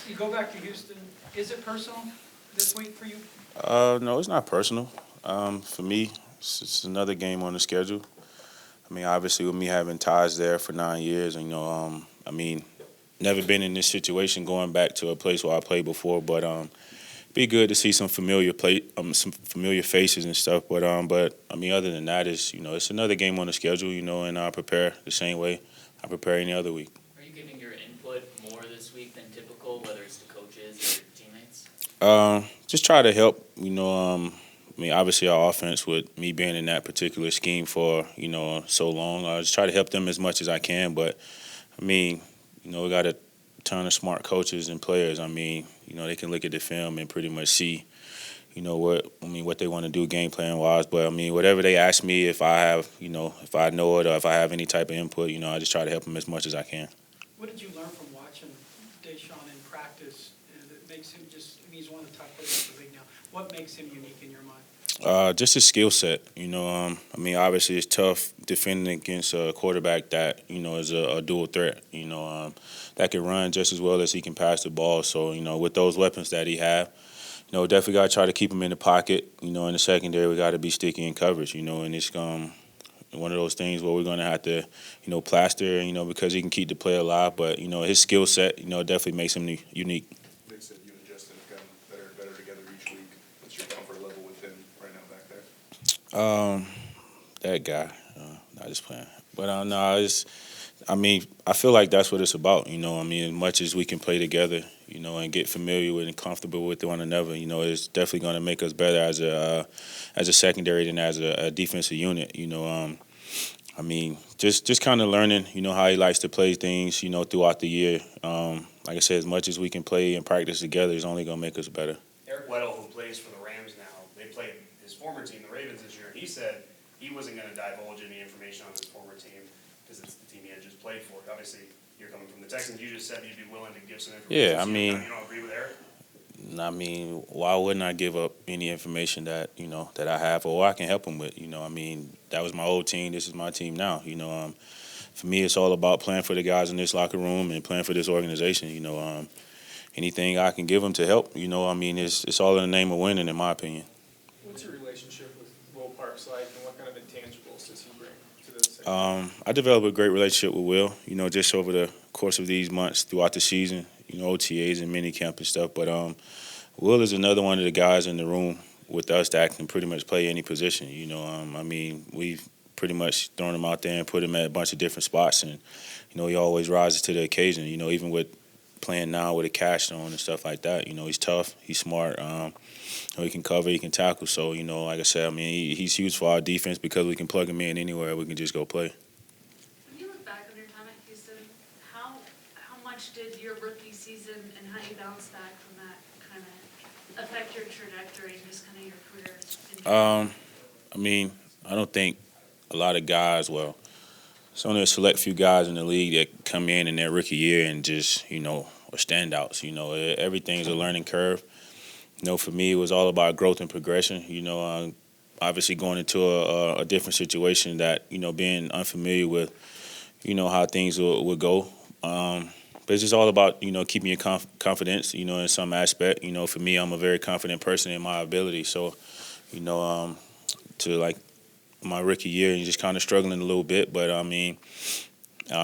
You go back to Houston. Is it personal this week for you? No, it's not personal. For me, it's another game on the schedule. I mean, obviously, with me having ties there for 9 years, I mean, never been in this situation going back to a place where I played before, but be good to see some familiar faces and stuff. But I mean, other than that, it's another game on the schedule, and I prepare the same way I prepare any other week. Are you giving your input more this week than typical, whether it's to coaches or teammates? Just try to help. I mean, obviously, our offense, with me being in that particular scheme for so long, I just try to help them as much as I can. But I mean, we got a ton of smart coaches and players. I mean, they can look at the film and pretty much see, what they want to do game plan wise. But I mean, whatever they ask me, if I have, if I know it or if I have any type of input, I just try to help them as much as I can. What did you learn from watching Deshaun in practice that makes him I mean, he's one of the top players in the league now. What makes him unique in your mind? Just his skill set. I mean, obviously it's tough defending against a quarterback that is a dual threat. That can run just as well as he can pass the ball. So with those weapons that he have, definitely got to try to keep him in the pocket. In the secondary, we got to be sticky in coverage. And it's one of those things where we're going to have to, plaster. Because he can keep the play alive. But his skill set, definitely makes him unique. Nick said you and Justin have gotten better and better together each week. What's your comfort level with him right now back there? That guy, not just playing. But no, I mean, I feel like that's what it's about. I mean, as much as we can play together, and get familiar with and comfortable with one another, it's definitely going to make us better as a secondary than as a defensive unit. I mean, just kind of learning, how he likes to play things, throughout the year. Like I said, as much as we can play and practice together, it's only going to make us better. Eric Weddle, who plays for the Rams now, they played his former team, the Ravens, this year, and he said he wasn't going to divulge any information on his former team because it's the team he had just played for. Obviously, you're coming from the Texans. You just said you'd be willing to give some information. Yeah, I mean, you don't agree with Eric? I mean, why wouldn't I give up any information that that I have or I can help him with? I mean, that was my old team. This is my team now. For me, it's all about playing for the guys in this locker room and playing for this organization. Anything I can give them to help. I mean, it's all in the name of winning, in my opinion. What's your relationship with Will Parks like, and what kind of intangibles does he bring to this? I developed a great relationship with Will. Just over the course of these months throughout the season. OTAs and minicamp and stuff. But Will is another one of the guys in the room with us that can pretty much play any position. I mean, we've pretty much thrown him out there and put him at a bunch of different spots, and he always rises to the occasion. Even with playing now with a cast on and stuff like that. He's tough, he's smart. He can cover, he can tackle. So like I said, I mean, he's huge for our defense because we can plug him in anywhere. We can just go play. When you look back on your time at Houston, how much did your rookie season and how you bounced back from that kind of affect your trajectory and just kind of your career? I mean, I don't think a lot of guys, well, it's only a select few guys in the league that come in their rookie year and just, are standouts. Everything's a learning curve. For me, it was all about growth and progression. Obviously going into a different situation that, being unfamiliar with, how things would go. But it's just all about, keeping your confidence, in some aspect. For me, I'm a very confident person in my ability. So, to like my rookie year, and just kind of struggling a little bit. But, I mean,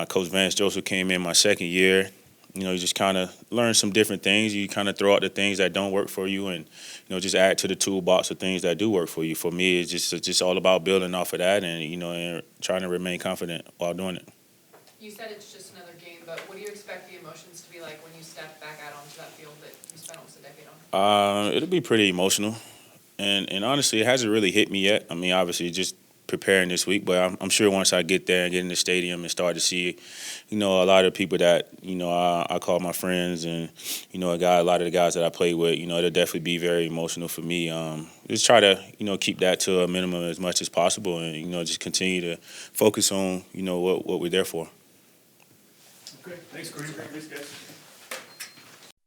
Coach Vance Joseph came in my second year. You just kind of learn some different things. You kind of throw out the things that don't work for you and, just add to the toolbox of things that do work for you. For me, it's just all about building off of that and, and trying to remain confident while doing it. You said it's just another game, but what do you expect the emotions to be like when you step back out onto that field that you spent almost a decade on? It'll be pretty emotional. And honestly, it hasn't really hit me yet. I mean, obviously, just preparing this week, but I'm sure once I get there and get in the stadium and start to see, a lot of people that, I call my friends and, a lot of the guys that I play with, it'll definitely be very emotional for me. Just try to, keep that to a minimum as much as possible and, just continue to focus on, what we're there for. Okay, thanks, Kareem. Thanks, guys.